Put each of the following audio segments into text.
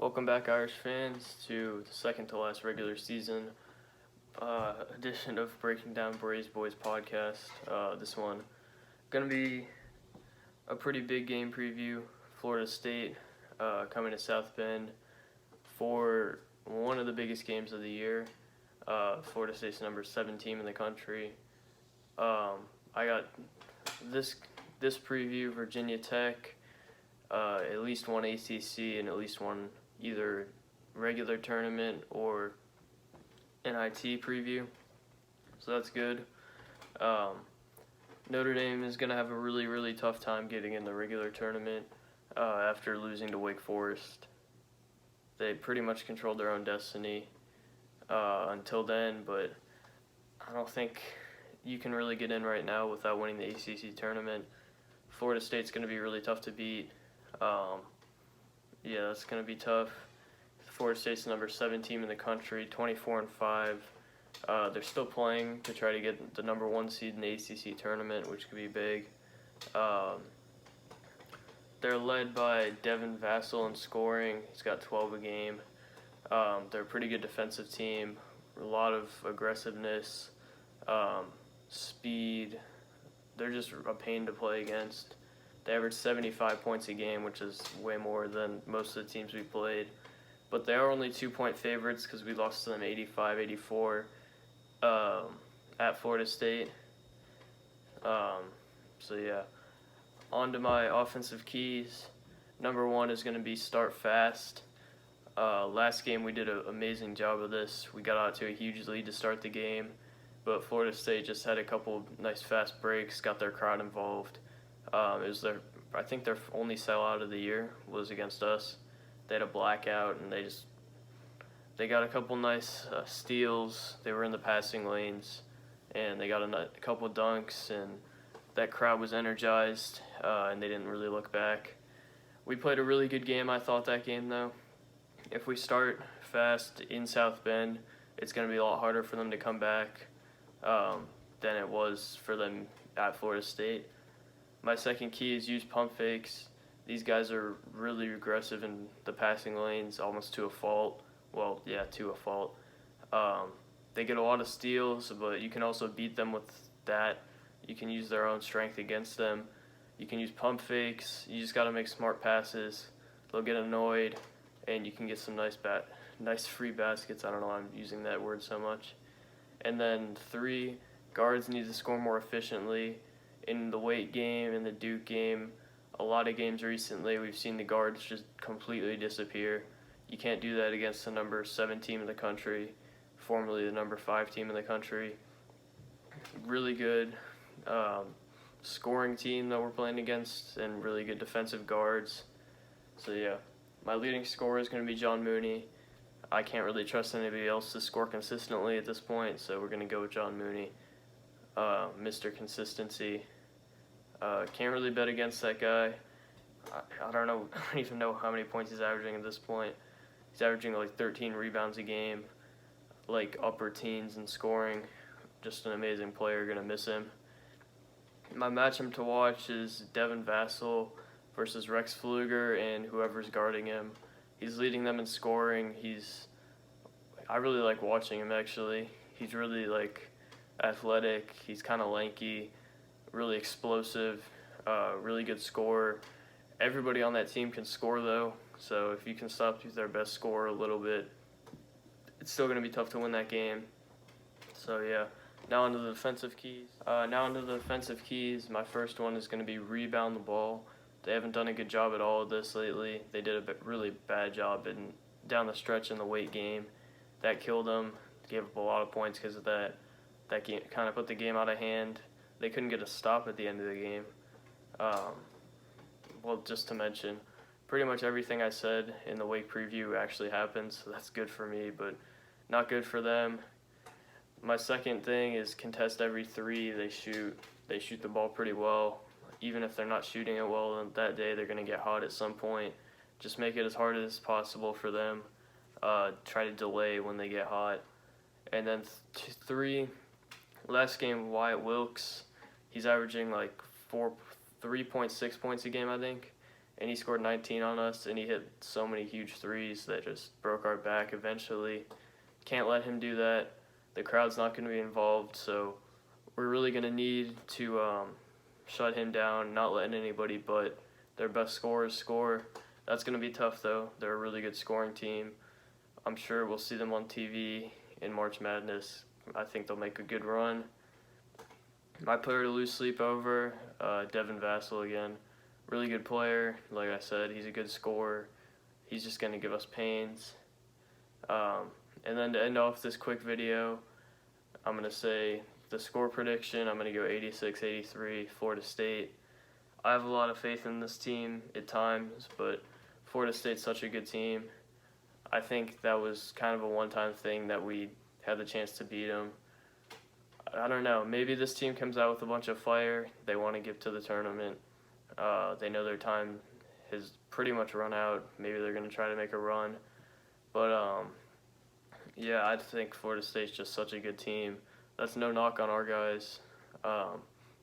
Welcome back, Irish fans, to the second to last regular season edition of Breaking Down Braves Boys podcast. This one going to be a pretty big game preview. Florida State coming to South Bend for one of the biggest games of the year. Florida State's number 7 team in the country. I got this preview: Virginia Tech, at least one ACC and at least one either regular tournament or NIT preview. So that's good. Notre Dame is going to have a really, really tough time getting in the regular tournament after losing to Wake Forest. They pretty much controlled their own destiny until then, but I don't think you can really get in right now without winning the ACC tournament. Florida State's going to be really tough to beat. That's going to be tough. Florida State's the number 7 team in the country, 24-5. They're still playing to try to get the number 1 seed in the ACC tournament, which could be big. They're led by Devin Vassell in scoring. He's got 12 a game. They're a pretty good defensive team. A lot of aggressiveness, speed. They're just a pain to play against. They average 75 points a game, which is way more than most of the teams we played. But they are only 2-point favorites because we lost to them 85-84 at Florida State. On to my offensive keys. Number 1 is going to be start fast. Last game we did an amazing job of this. We got out to a huge lead to start the game, but Florida State just had a couple nice fast breaks, got their crowd involved. I think their only sellout of the year was against us. They had a blackout, and they got a couple nice steals. They were in the passing lanes, and they got a couple dunks, and that crowd was energized, and they didn't really look back. We played a really good game, I thought, that game, though. If we start fast in South Bend, it's going to be a lot harder for them to come back than it was for them at Florida State. My second key is use pump fakes. These guys are really aggressive in the passing lanes, almost to a fault. To a fault. They get a lot of steals, but you can also beat them with that. You can use their own strength against them. You can use pump fakes. You just got to make smart passes. They'll get annoyed, and you can get some nice free baskets. I don't know why I'm using that word so much. And then 3, guards need to score more efficiently. In the Wake game, in the Duke game, a lot of games recently, we've seen the guards just completely disappear. You can't do that against the number 7 team in the country, formerly the number 5 team in the country. Really good scoring team that we're playing against, and really good defensive guards. My leading scorer is going to be John Mooney. I can't really trust anybody else to score consistently at this point, so we're going to go with John Mooney. Mr. Consistency. Can't really bet against that guy. I don't know. I don't even know how many points he's averaging at this point. He's averaging like 13 rebounds a game, like upper teens in scoring. Just an amazing player. Gonna miss him. My matchup to watch is Devin Vassell versus Rex Pfluger and whoever's guarding him. He's leading them in scoring. I really like watching him, actually. He's really athletic. He's kind of lanky, really explosive, really good scorer. Everybody on that team can score, though, so if you can stop their best scorer a little bit, it's still going to be tough to win that game. Now onto the defensive keys. My first one is going to be rebound the ball. They haven't done a good job at all of this lately. They did a really bad job down the stretch in the Wake game. That killed them. Gave up a lot of points because of that. That game kind of put the game out of hand. They couldn't get a stop at the end of the game. Just to mention, pretty much everything I said in the Wake preview actually happened, so that's good for me, but not good for them. My second thing is contest every 3 they shoot. They shoot the ball pretty well. Even if they're not shooting it well that day, they're going to get hot at some point. Just make it as hard as possible for them. Try to delay when they get hot. And then 3, last game, Wyatt Wilkes. He's averaging 3.6 points a game, I think. and he scored 19 on us, and he hit so many huge threes that just broke our back eventually. Can't let him do that. The crowd's not going to be involved, so we're really going to need to shut him down, not letting anybody but their best scorers score. That's going to be tough, though. They're a really good scoring team. I'm sure we'll see them on TV in March Madness. I think they'll make a good run. My player to lose sleep over, Devin Vassell again. Really good player. Like I said, he's a good scorer. He's just going to give us pains. And then to end off this quick video, I'm going to say the score prediction. I'm going to go 86-83, Florida State. I have a lot of faith in this team at times, but Florida State's such a good team. I think that was kind of a one-time thing that we had the chance to beat them. I don't know. Maybe this team comes out with a bunch of fire. They want to get to the tournament. They know their time has pretty much run out. Maybe they're going to try to make a run. But, yeah, I think Florida State's just such a good team. That's no knock on our guys.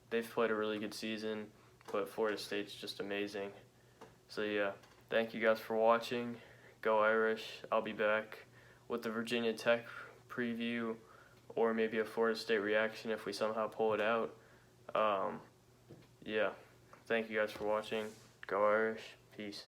They've played a really good season, but Florida State's just amazing. So, yeah, thank you guys for watching. Go Irish. I'll be back with the Virginia Tech preview or maybe a Florida State reaction if we somehow pull it out. Yeah, thank you guys for watching. Go Irish. Peace.